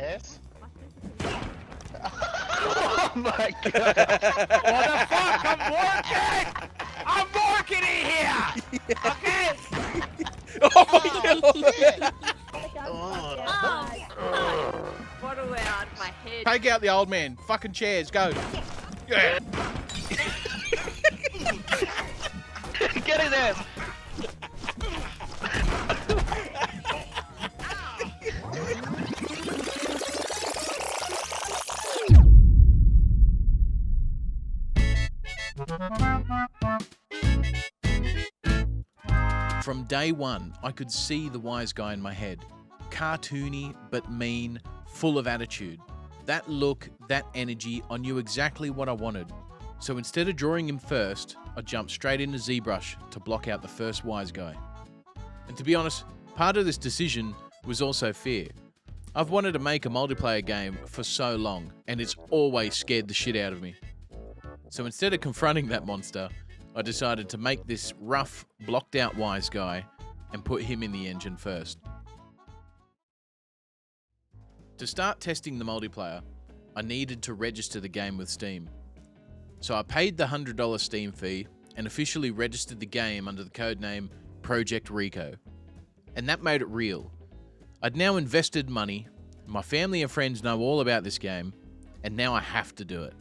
this. Oh my god! What the fuck? I'm working in here! Okay? Oh my god! What a way out of my head. Take out the old man. Fucking chairs, go. Yeah. Get in there! From day one, I could see the wise guy in my head. Cartoony, but mean, full of attitude. That look, that energy, I knew exactly what I wanted. So instead of drawing him first, I jumped straight into ZBrush to block out the first wise guy. And to be honest, part of this decision was also fear. I've wanted to make a multiplayer game for so long, and it's always scared the shit out of me. So instead of confronting that monster, I decided to make this rough, blocked out wise guy and put him in the engine first. To start testing the multiplayer, I needed to register the game with Steam. So I paid the $100 Steam fee and officially registered the game under the codename Project Rico. And that made it real. I'd now invested money, my family and friends know all about this game, and now I have to do it.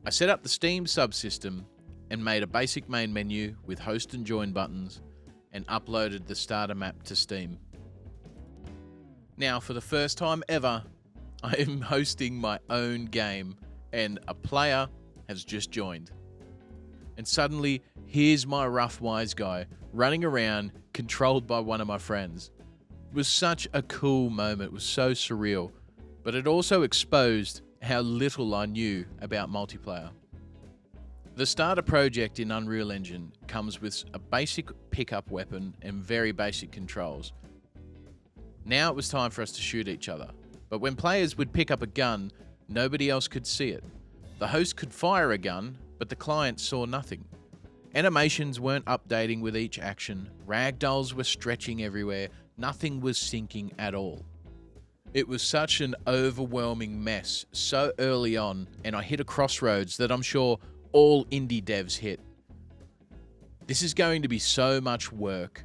I set up the Steam subsystem and made a basic main menu with host and join buttons and uploaded the starter map to Steam. Now, for the first time ever, I am hosting my own game and a player has just joined. And suddenly, here's my rough wise guy running around controlled by one of my friends. It was such a cool moment, it was so surreal, but it also exposed how little I knew about multiplayer. The starter project in Unreal Engine comes with a basic pickup weapon and very basic controls. Now it was time for us to shoot each other, but when players would pick up a gun, nobody else could see it. The host could fire a gun, but the client saw nothing. Animations weren't updating with each action, ragdolls were stretching everywhere, nothing was syncing at all. It was such an overwhelming mess so early on, and I hit a crossroads that I'm sure all indie devs hit. This is going to be so much work.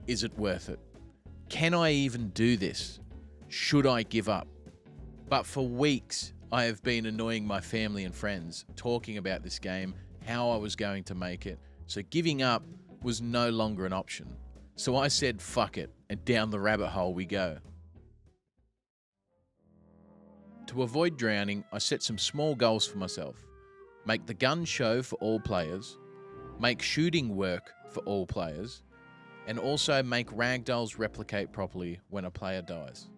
Is it worth it? Can I even do this? Should I give up? But for weeks, I have been annoying my family and friends, talking about this game, how I was going to make it. So giving up was no longer an option. So I said, fuck it, and down the rabbit hole we go. To avoid drowning, I set some small goals for myself. Make the gun show for all players, make shooting work for all players, and also make ragdolls replicate properly when a player dies.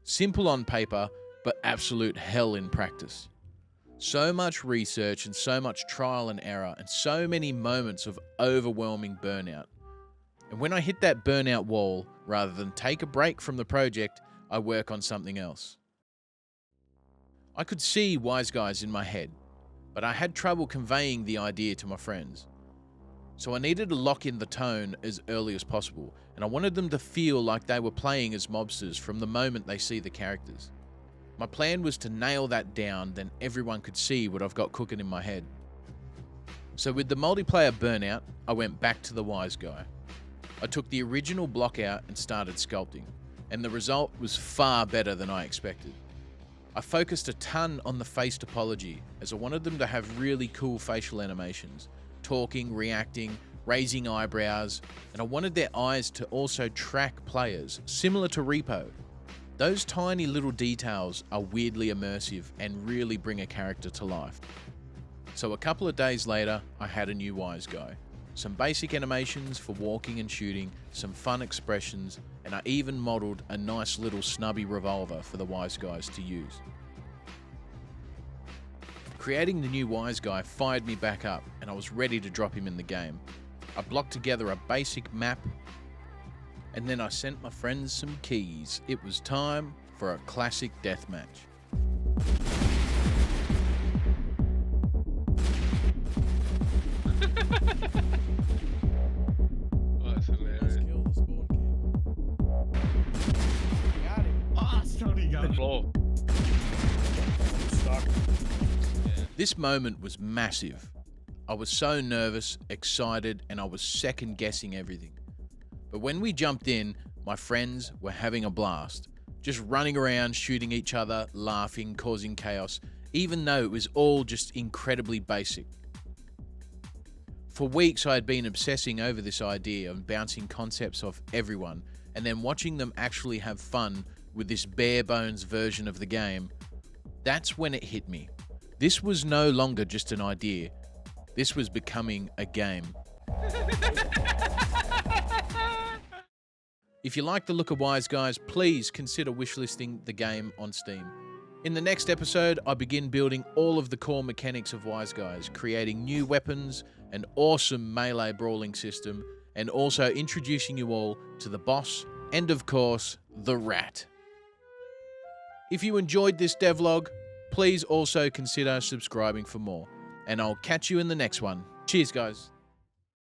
Simple on paper, but absolute hell in practice. So much research and so much trial and error and so many moments of overwhelming burnout. And when I hit that burnout wall, rather than take a break from the project, I work on something else. I could see wise guys in my head, but I had trouble conveying the idea to my friends. So I needed to lock in the tone as early as possible, and I wanted them to feel like they were playing as mobsters from the moment they see the characters. My plan was to nail that down, then everyone could see what I've got cooking in my head. So with the multiplayer burnout, I went back to the wise guy. I took the original block out and started sculpting, and the result was far better than I expected. I focused a ton on the face topology, as I wanted them to have really cool facial animations, talking, reacting, raising eyebrows, and I wanted their eyes to also track players, similar to Repo. Those tiny little details are weirdly immersive and really bring a character to life. So a couple of days later, I had a new wise guy. Some basic animations for walking and shooting, some fun expressions, and I even modeled a nice little snubby revolver for the wise guys to use. Creating the new wise guy fired me back up, and I was ready to drop him in the game. I blocked together a basic map, and then I sent my friends some keys. It was time for a classic deathmatch. Oh, that's hilarious. Oh, Stoney floor. Stuck. This moment was massive. I was so nervous, excited, and I was second guessing everything. But when we jumped in, my friends were having a blast. Just running around, shooting each other, laughing, causing chaos, even though it was all just incredibly basic. For weeks I had been obsessing over this idea of bouncing concepts off everyone, and then watching them actually have fun with this bare bones version of the game. That's when it hit me. This was no longer just an idea. This was becoming a game. If you like the look of Wise Guys, please consider wishlisting the game on Steam. In the next episode, I begin building all of the core mechanics of Wise Guys, creating new weapons, an awesome melee brawling system, and also introducing you all to the boss, and of course, the rat. If you enjoyed this devlog, please also consider subscribing for more, and I'll catch you in the next one. Cheers, guys.